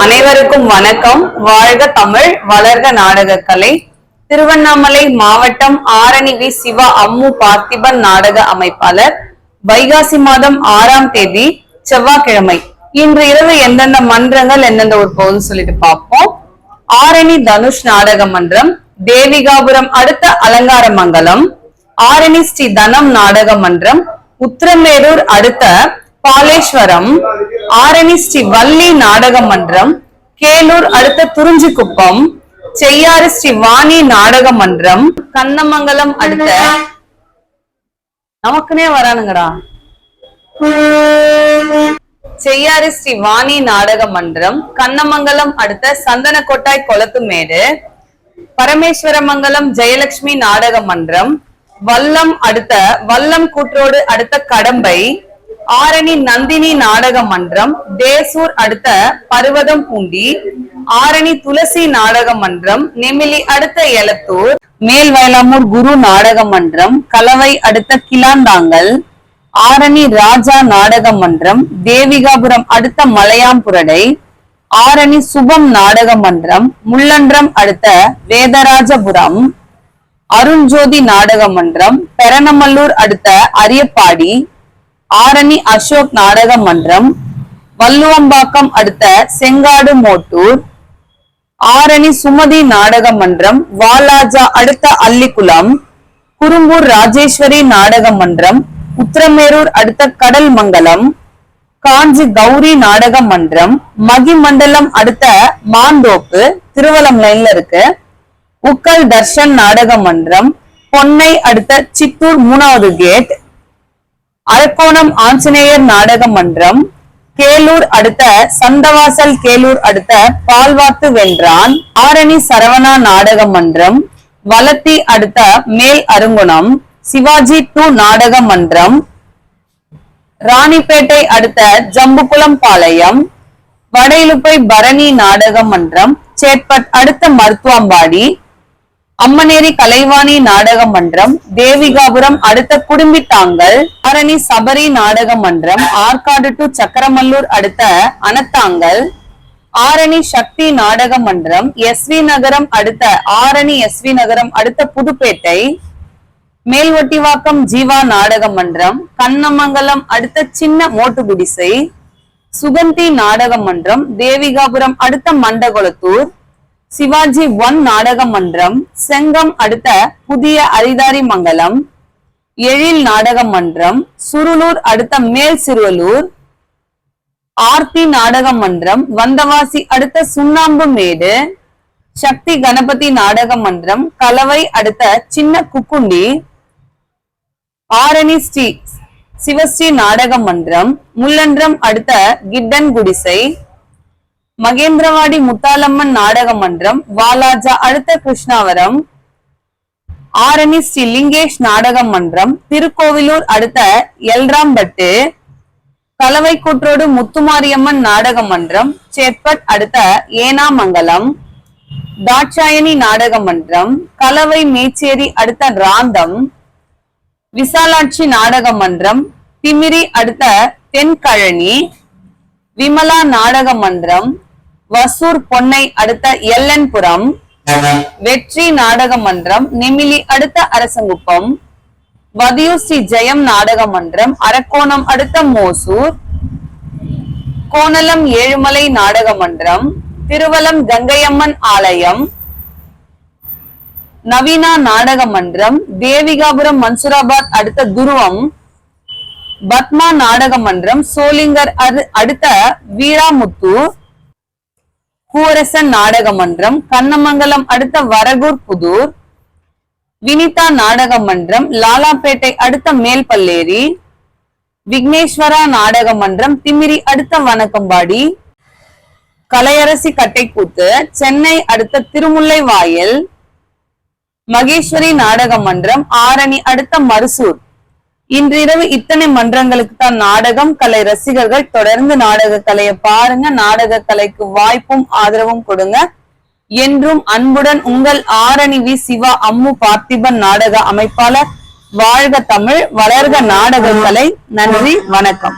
அனைவருக்கும் வணக்கம். வாழ்க தமிழ், வளர்க நாடகக்கலை. திருவண்ணாமலை மாவட்டம் ஆரணி வி. சிவா அம்மு பார்த்திபன் நாடக அமைப்பாளர். வைகாசி மாதம் 6ஆம் தேதி செவ்வாய்க்கிழமை. இன்று இரவு எந்தெந்த மன்றங்கள் எந்தெந்த ஒரு போது சொல்லிட்டு பார்ப்போம். ஆரணி தனுஷ் நாடக மன்றம், தேவிகாபுரம் அடுத்த அலங்காரமங்கலம், ஆரணி ஸ்ரீ தனம் நாடக மன்றம், உத்திரமேரூர் அடுத்த பாலேஸ்வரம், ஆரணி ஸ்ரீ வள்ளி நாடக மன்றம், கேலூர் அடுத்த துறிஞ்சிக்குப்பம், செய்யாறு ஸ்ரீ வாணி நாடக மன்றம், கண்ணமங்கலம் அடுத்த நமக்குனே வரானுங்கடா செய்யாறு ஸ்ரீ வாணி நாடக மன்றம், கண்ணமங்கலம் அடுத்த சந்தனக்கோட்டாய் கொளத்துமேடு, பரமேஸ்வரமங்கலம் ஜெயலட்சுமி நாடக மன்றம், வல்லம் அடுத்த வல்லம் கூற்றோடு அடுத்த கடம்பை, ஆரணி நந்தினி நாடக மன்றம், தேசூர் அடுத்த பருவதம் பூண்டி, ஆரணி துளசி நாடக மன்றம், நெமிலி அடுத்த எலத்தூர், மேல்வயலாமூர் குரு நாடக மன்றம், கலவை அடுத்த கிளாந்தாங்கல், ஆரணி ராஜா நாடக மன்றம், தேவிகாபுரம் அடுத்த மலையாம்புரடை, ஆரணி சுபம் நாடக மன்றம், முள்ளன்றம் அடுத்த வேதராஜபுரம், அருண்ஜோதி நாடக மன்றம், பெரணமல்லூர் அடுத்த அரியப்பாடி, ஆரணி அசோக் நாடக மன்றம், வள்ளுவம்பாக்கம் அடுத்த செங்காடு மோட்டூர், ஆரணி சுமதி நாடக மன்றம், வாலாஜா அடுத்த அல்லிக்குளம், குறும்பூர் ராஜேஸ்வரி நாடக மன்றம், உத்திரமேரூர் அடுத்த கடல் மங்கலம், காஞ்சி கௌரி நாடக மன்றம், மகிமண்டலம் அடுத்த மாந்தோப்பு திருவலம் லைன்ல இருக்கு, உக்கல் தர்ஷன் நாடக மன்றம், பொன்னை அடுத்த சித்தூர் 3வது கேட், அரக்கோணம் ஆஞ்சநேயர் நாடக மன்றம், கேலூர் அடுத்த சந்தவாசல், கேலூர் அடுத்த பால்வாத்து வென்றான், ஆரணி சரவணா நாடக மன்றம், வலத்தி அடுத்த மேல் அருங்குணம், சிவாஜி 2 நாடக மன்றம், ராணிப்பேட்டை அடுத்த ஜம்புகுளம் பாளையம், வடையிலுப்பை பரணி நாடக மன்றம், சேட்பட் அடுத்த மருத்துவம்பாடி, அம்மனேரி கலைவாணி நாடக மன்றம், தேவிகாபுரம் அடுத்த குடும்பித்தாங்கல், ஆரணி சபரி நாடக மன்றம், ஆற்காடு டு சக்கரமல்லூர் அடுத்த அனத்தாங்கல், ஆரணி சக்தி நாடக மன்றம், எஸ்வி நகரம் அடுத்த ஆரணி எஸ்வி நகரம் அடுத்த புதுப்பேட்டை, மேல்வட்டிவாக்கம் ஜீவா நாடக மன்றம், கண்ணமங்கலம் அடுத்த சின்ன மோட்டுகுடிசை, சுகந்தி நாடக மன்றம், தேவிகாபுரம் அடுத்த மண்டகுளத்தூர், சிவாஜி 1 நாடக மன்றம், செங்கம் அடுத்த புதிய அரிதாரி மங்கலம், எழில் நாடக மன்றம், சுருளூர் அடுத்த மேல் சிறுவலூர், ஆர்த்தி நாடக மன்றம், வந்தவாசி அடுத்த சுண்ணாம்பு மேடு, சக்தி கணபதி நாடக மன்றம், கலவை அடுத்த சின்ன குக்குண்டி, ஆரணி ஸ்ரீ சிவஸ்ரீ நாடக மன்றம், முள்ளன்றம் அடுத்த கிட்டன் குடிசை, மகேந்திரவாடி முத்தாலம்மன் நாடக மன்றம், வாலாஜா அடுத்த கிருஷ்ணாவரம், ஆரணி ஸ்ரீ லிங்கேஷ் நாடக மன்றம், திருக்கோவிலூர் அடுத்த எல்ராம்பட்டு, கலவை கூற்றோடு முத்துமாரியம்மன் நாடக மன்றம், சேட்பட் அடுத்த ஏனாமங்கலம், தாட்சாயணி நாடக மன்றம், கலவை மேச்சேரி அடுத்த ராந்தம், விசாலாட்சி நாடக மன்றம், திமிரி அடுத்த தென்கழனி, விமலா நாடக மன்றம், வசூர் பொன்னை அடுத்த எல்லன்புரம், வெற்றி நாடக மன்றம், நெமிலி அடுத்த அரசங்குப்பம், வதியூர் ஸ்ரீ ஜெயம் நாடக மன்றம், அரக்கோணம் அடுத்த மோசூர், கோணலம் ஏழுமலை நாடக மன்றம், திருவலம் கங்கையம்மன் ஆலயம், நவீனா நாடக மன்றம், தேவிகாபுரம் மன்சூராபாத் அடுத்த துருவம், பத்மா நாடக மன்றம், சோளிங்கர் அடுத்த வீராமுத்தூர், பூவரசன் நாடக மன்றம், கண்ணமங்கலம் அடுத்த வரகூர் புதூர், வினிதா நாடக மன்றம், லாலாப்பேட்டை அடுத்த மேல்பல்லேரி, விக்னேஸ்வரா நாடக மன்றம், திமிரி அடுத்த வணக்கம்பாடி, கலையரசி கட்டைக்கூத்து, சென்னை அடுத்த திருமுல்லை வாயில், மகேஸ்வரி நாடக மன்றம், ஆரணி அடுத்த மருசூர். இன்றிரவு இத்தனை மன்றங்களுக்கு தான் நாடகம். கலை ரசிகர்கள் தொடர்ந்து நாடக கலையை பாருங்க. நாடக கலைக்கு வாய்ப்பும் ஆதரவும் கொடுங்க. என்றும் அன்புடன் உங்கள் ஆரணி வி. சிவா அம்மு பார்த்திபன் நாடக அமைப்பாளர். வாழ்க தமிழ், வளர்க நாடக கலை. நன்றி, வணக்கம்.